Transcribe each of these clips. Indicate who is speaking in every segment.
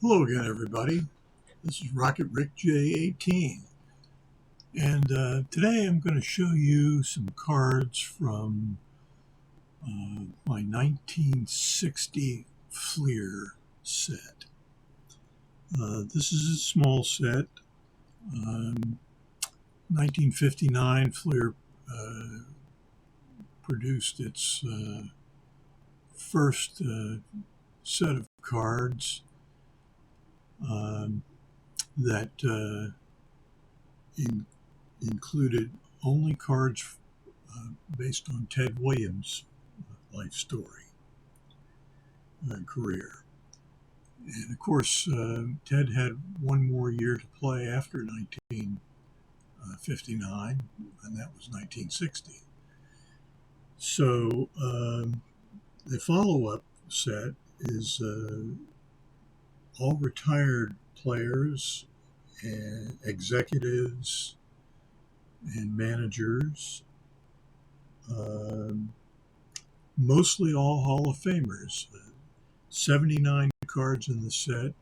Speaker 1: Hello again, everybody. This is Rocket Rick J18, and today I'm going to show you some cards from my 1960 Fleer set. This is a small set. 1959 Fleer produced its first set of cards that included only cards based on Ted Williams' life story and career. And of course, Ted had one more year to play after 1959, and that was 1960. So the follow-up set is all retired players and executives and managers, mostly all Hall of Famers. 79 cards in the set,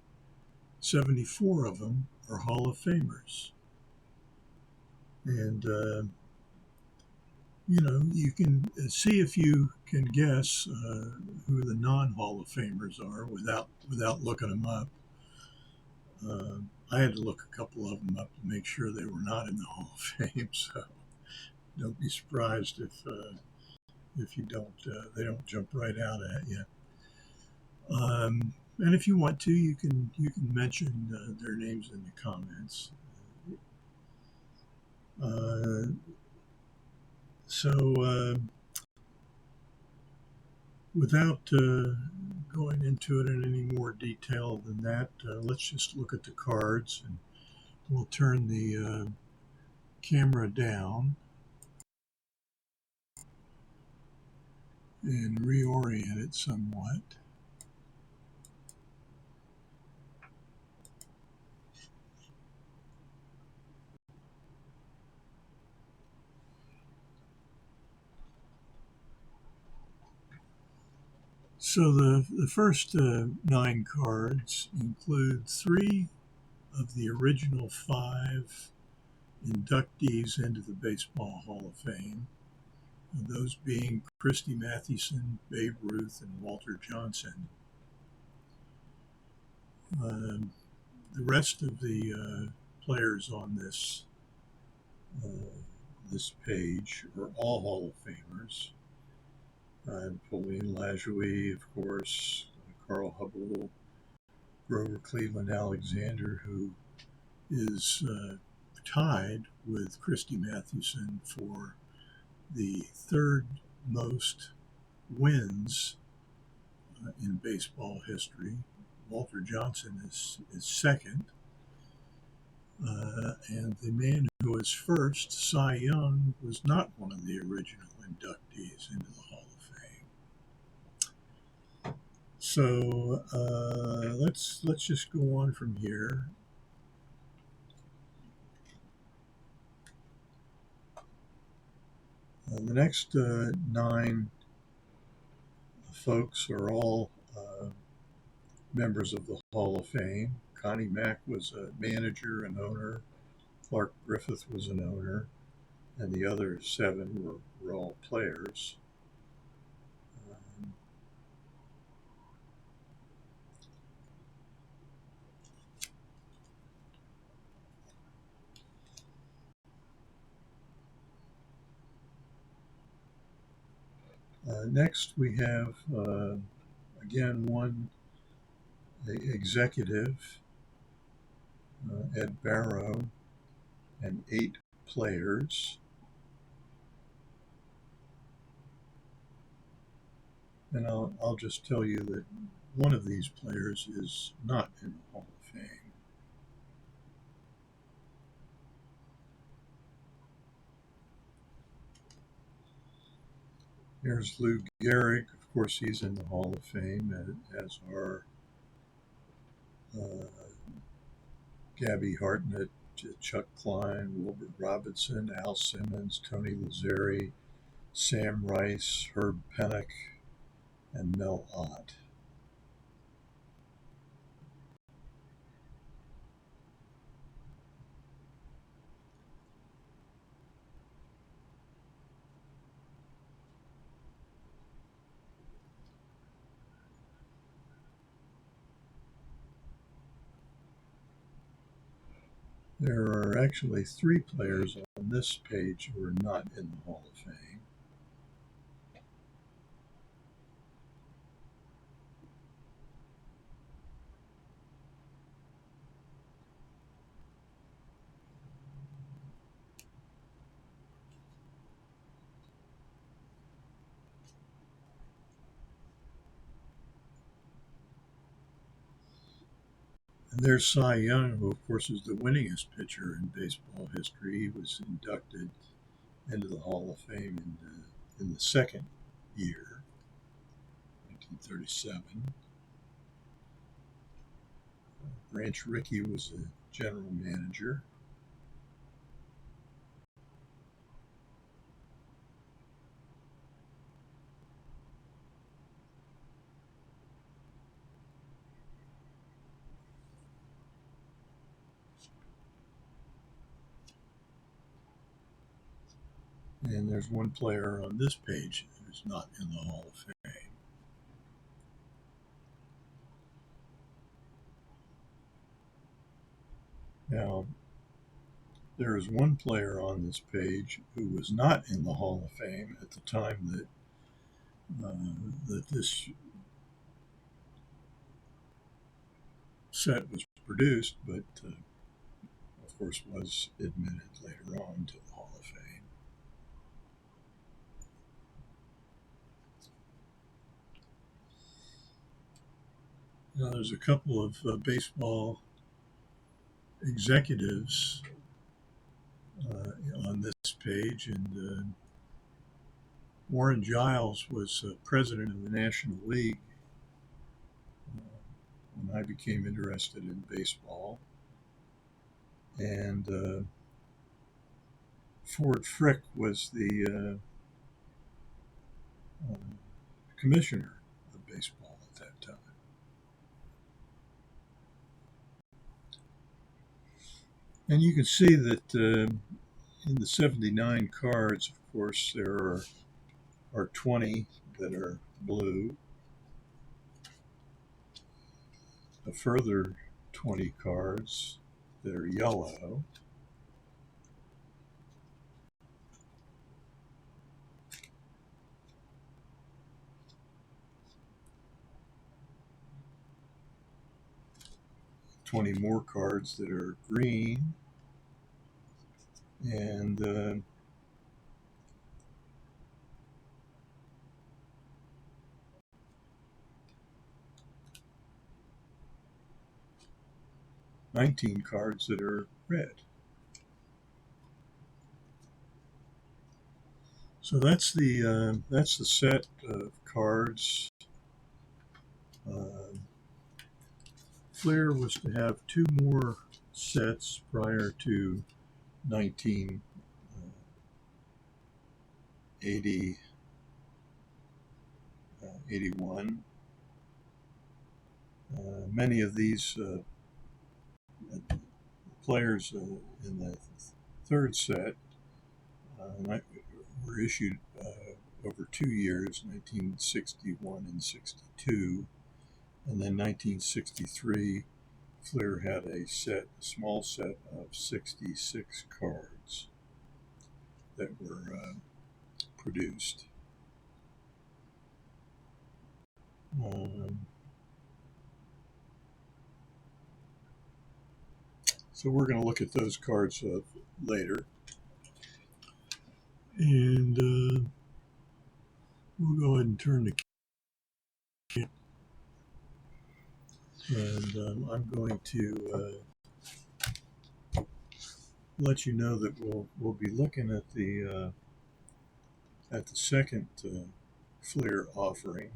Speaker 1: 74 of them are Hall of Famers. And, you can see if you can guess who the non-Hall of Famers are without looking them up. I had to look a couple of them up to make sure they were not in the Hall of Fame, so don't be surprised if you don't, they don't jump right out at you. And if you want to, you can mention their names in the comments. Without going into it in any more detail than that, let's just look at the cards, and we'll turn the camera down and reorient it somewhat. So the first 9 cards include 3 of the original 5 inductees into the Baseball Hall of Fame, those being Christy Mathewson, Babe Ruth, and Walter Johnson. The rest of the players on this page are all Hall of Famers. Napoleon Lajoie, of course, Carl Hubbell, Grover Cleveland Alexander, who is tied with Christy Mathewson for the 3rd most wins in baseball history. Walter Johnson is 2nd. And the man who was first, Cy Young, was not one of the original inductees into the Hall of Fame. So let's just go on from here. The next 9 folks are all members of the Hall of Fame. Connie Mack was a manager and owner. Clark Griffith was an owner, and the other 7 were all players. Next, we have again one executive, Ed Barrow, and 8 players. And I'll just tell you that one of these players is not in the Hall of Fame. Here's Lou Gehrig. Of course, he's in the Hall of Fame, as are Gabby Hartnett, Chuck Klein, Wilbert Robinson, Al Simmons, Tony Lazzeri, Sam Rice, Herb Pennock, and Mel Ott. actually 3 players on this page who are not in the Hall of Fame. And there's Cy Young, who of course is the winningest pitcher in baseball history. He was inducted into the Hall of Fame in the second year, 1937. Branch Rickey was the general manager. And there's one player on this page who's not in the Hall of Fame. Now, there is one player on this page who was not in the Hall of Fame at the time that this set was produced, but of course was admitted later on to the Hall of Fame. Now, there's a couple of baseball executives on this page, and Warren Giles was president of the National League when I became interested in baseball, and Ford Frick was the commissioner of baseball at that time. And you can see that in the 79 cards, of course, there are 20 that are blue, a further 20 cards that are yellow, '20 more cards that are green, and 19 cards that are red. So that's the set of cards. Fleer was to have 2 more sets prior to 1981. Many of these players in the third set were issued over 2 years, 1961 and 62, and then 1963. Fleer had a small set of 66 cards that were produced. So we're going to look at those cards later. And we'll go ahead and turn the camera. And I'm going to let you know that we'll be looking at the second Fleer offering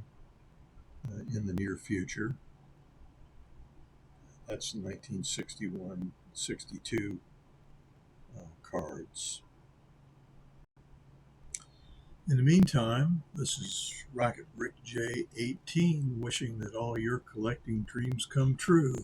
Speaker 1: in the near future. That's the 1961-62 cards. In the meantime, this is Rocket Rick J18 wishing that all your collecting dreams come true.